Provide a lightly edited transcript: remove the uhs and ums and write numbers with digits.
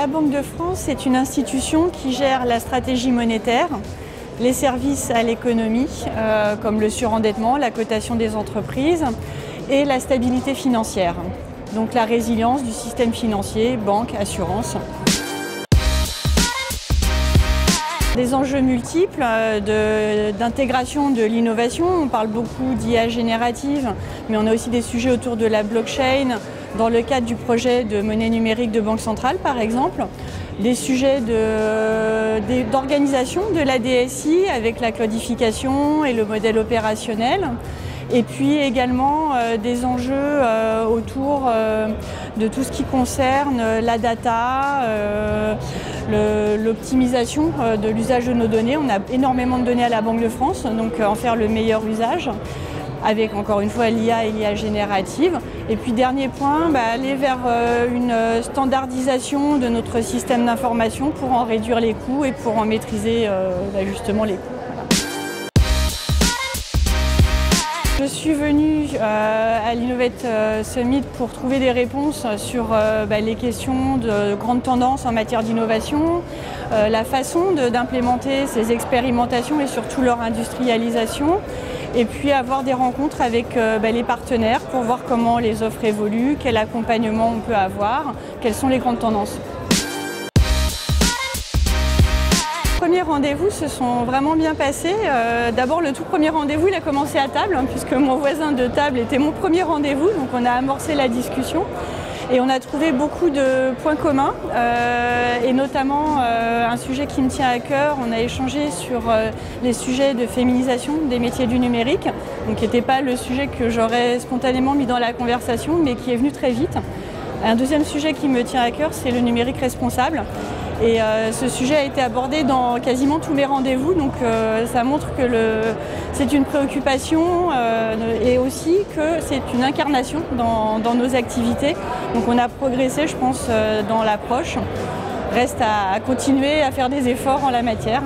la Banque de France, c'est une institution qui gère la stratégie monétaire, les services à l'économie, comme le surendettement, la cotation des entreprises et la stabilité financière. Donc la résilience du système financier, banque, assurance. Des enjeux multiples d'intégration de l'innovation. On parle beaucoup d'IA générative, mais on a aussi des sujets autour de la blockchain, dans le cadre du projet de monnaie numérique de Banque Centrale par exemple. Des sujets d'organisation de la DSI avec la codification et le modèle opérationnel. Et puis également des enjeux autour de tout ce qui concerne la data, l'optimisation de l'usage de nos données. On a énormément de données à la Banque de France, donc en faire le meilleur usage, avec encore une fois l'IA et l'IA générative. Et puis dernier point, aller vers une standardisation de notre système d'information pour en réduire les coûts et pour en maîtriser justement les coûts. Je suis venue à l'Innovate Summit pour trouver des réponses sur les questions de grandes tendances en matière d'innovation, la façon d'implémenter ces expérimentations et surtout leur industrialisation, et puis avoir des rencontres avec les partenaires pour voir comment les offres évoluent, quel accompagnement on peut avoir, quelles sont les grandes tendances. Les premiers rendez-vous se sont vraiment bien passés. D'abord, le tout premier rendez-vous, il a commencé à table, puisque mon voisin de table était mon premier rendez-vous, donc on a amorcé la discussion. Et on a trouvé beaucoup de points communs, et notamment un sujet qui me tient à cœur. On a échangé sur les sujets de féminisation des métiers du numérique, donc qui n'était pas le sujet que j'aurais spontanément mis dans la conversation, mais qui est venu très vite. Un deuxième sujet qui me tient à cœur, c'est le numérique responsable. Et ce sujet a été abordé dans quasiment tous mes rendez-vous, donc ça montre que c'est une préoccupation et aussi que c'est une incarnation dans nos activités. Donc on a progressé, je pense, dans l'approche. Reste à continuer à faire des efforts en la matière.